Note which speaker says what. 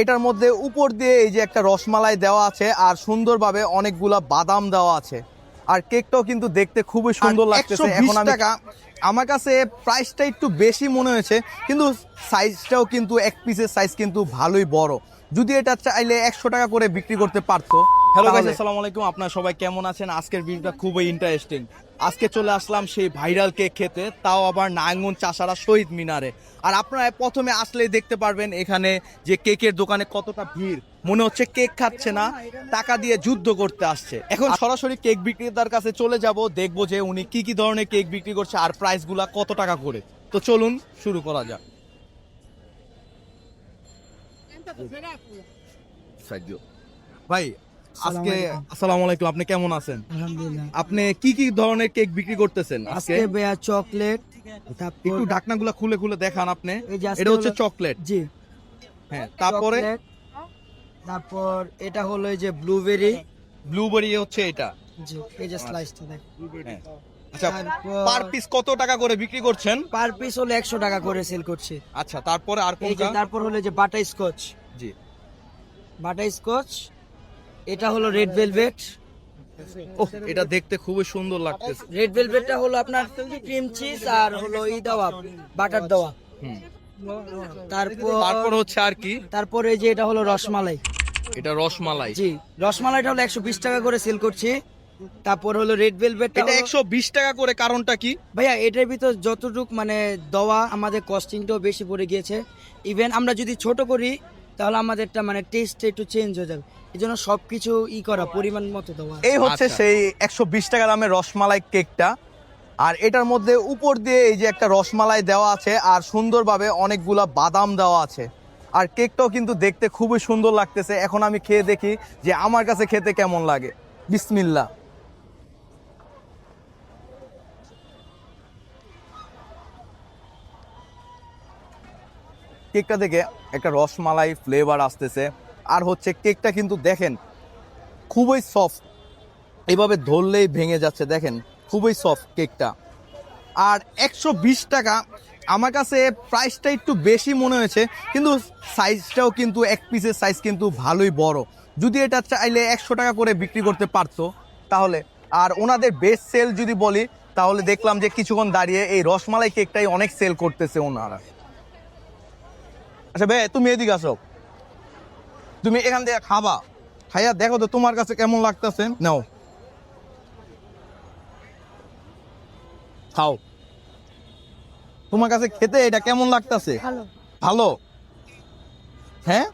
Speaker 1: এটার মধ্যে উপর দিয়ে এই যে একটা রসমালাই দেওয়া আছে আর সুন্দরভাবে অনেকগুলা বাদাম দেওয়া আছে। আর কেকটাও কিন্তু দেখতে খুবই সুন্দর লাগতেছে। এখন টাকা আমার কাছে প্রাইসটা একটু বেশি মনে হয়েছে, কিন্তু সাইজটাও কিন্তু এক পিসের সাইজ কিন্তু ভালোই বড়। যদি এটা চাইলে 100 টাকা করে বিক্রি করতে পারতো। হ্যালো গাইস, আসসালামু আলাইকুম। আপনারা সবাই কেমন আছেন? আজকের ভিডিওটা খুবই ইন্টারেস্টিং। আজকে চলে আসলাম সেই ভাইরাল কেক খেতে, তাও আবার নারায়ণগঞ্জ চাষারা শহীদ মিনারে। আর আপনারা প্রথমে আসলেই দেখতে পারবেন এখানে যে কেকের দোকানে কতটা ভিড়। মনে হচ্ছে কেক খাচ্ছে না, টাকা দিয়ে যুদ্ধ করতে আসছে। এখন সরাসরি কেক বিক্রেতার কাছে চলে যাব, দেখবো যে উনি কি কি ধরনের কেক বিক্রি করছে আর প্রাইসগুলা কত টাকা করে। তো চলুন শুরু করা যাক। ভাই আজকে আসসালামু আলাইকুম, আপনি কেমন আছেন?
Speaker 2: আলহামদুলিল্লাহ।
Speaker 1: আপনি কি কি ধরনের কেক বিক্রি করতেছেন আজকে?
Speaker 2: আজকে বেয়া চকলেট, তারপর
Speaker 1: একটু ঢাকনাগুলো খুলে খুলে দেখান আপনি।
Speaker 2: এই যে আজকে
Speaker 1: এটা হচ্ছে
Speaker 2: হলো-
Speaker 1: চকলেট।
Speaker 2: জি,
Speaker 1: হ্যাঁ, তারপরে
Speaker 2: চকলেট, তারপর এটা হলো এই যে ব্লুবেরি।
Speaker 1: ব্লুবেরি হচ্ছে এটা।
Speaker 2: জি, এই যে স্লাইসটা দেখ।
Speaker 1: হ্যাঁ। আচ্ছা,
Speaker 2: তারপর-
Speaker 1: পার পিস কত টাকা করে বিক্রি করছেন?
Speaker 2: পার পিস হলো 100 টাকা করে সেল করছে।
Speaker 1: আচ্ছা, তারপরে আর
Speaker 2: এই যে
Speaker 1: কোনটা?
Speaker 2: তারপর হলো এই যে বাটার স্কচ।
Speaker 1: জি।
Speaker 2: বাটার স্কচ, এটা হলো রেড ভেলভেট।
Speaker 1: ওহ, এটা দেখতে খুবই সুন্দর লাগতেছে।
Speaker 2: রেড ভেলভেটটা হলো আপনার ক্রিম চিজ আর হলো ই দেওয়া, বাটার দেওয়া।
Speaker 1: হুম।
Speaker 2: তারপর
Speaker 1: তারপর হচ্ছে আর কি?
Speaker 2: তারপর এই যে এটা হলো রসমালাই।
Speaker 1: এটা রসমালাই।
Speaker 2: জি, রসমালাইটা হলো 120 টাকা করে সেল করছি। তারপর হলো রেড ভেলভেটটা
Speaker 1: এটা 120 টাকা করে, কারণটা কি?
Speaker 2: ভাইয়া এটার ভিতর যতটুক মানে দেওয়া আমাদের কস্টিংটাও বেশি পড়ে গিয়েছে। ইভেন আমরা যদি ছোট করি তাহলে আমাদেরটা মানে টেস্ট একটু চেঞ্জ হয়ে যাবে, এই জন্য সবকিছু করা পরিমাণ মতো দেওয়া।
Speaker 1: এই হচ্ছে
Speaker 2: আচ্ছা।
Speaker 1: সেই 120 টাকা দামের রসমালাই কেকটা। আর এটার মধ্যে উপর দিয়ে এই যে একটা রসমালাই দেওয়া আছে আর সুন্দরভাবে অনেকগুলা বাদাম দেওয়া আছে। আর কেকটাও কিন্তু দেখতে খুবই সুন্দর লাগতেছে। এখন আমি খেয়ে দেখি যে আমার কাছে খেতে কেমন লাগে। বিসমিল্লাহ। কেকটা থেকে একটা রসমালাই ফ্লেভার আসতেছে। আর হচ্ছে কেকটা কিন্তু দেখেন খুবই সফট, এইভাবে ধরলেই ভেঙে যাচ্ছে। দেখেন খুবই সফট কেকটা। আর 120 টাকা আমার কাছে প্রাইসটা একটু বেশি মনে হয়েছে, কিন্তু সাইজটাও কিন্তু এক পিসের সাইজ কিন্তু ভালোই বড়। যদি এটা চাইলে 100 টাকা করে বিক্রি করতে পারতো তাহলে। আর ওনাদের বেস্ট সেল যদি বলি তাহলে দেখলাম যে কিছুক্ষণ দাঁড়িয়ে এই রসমালাই কেকটাই অনেক সেল করতেছে ওনারা। আচ্ছা ভাই, তুমি এদিকে আসো, তুমি এখান থেকে খাবা, খাইয়া দেখো তো তোমার কাছে কেমন লাগতেছে। নাও, খাও। তোমার কাছে খেতে এটা কেমন লাগতেছে?
Speaker 2: ভালো।
Speaker 1: ভালো? হ্যাঁ,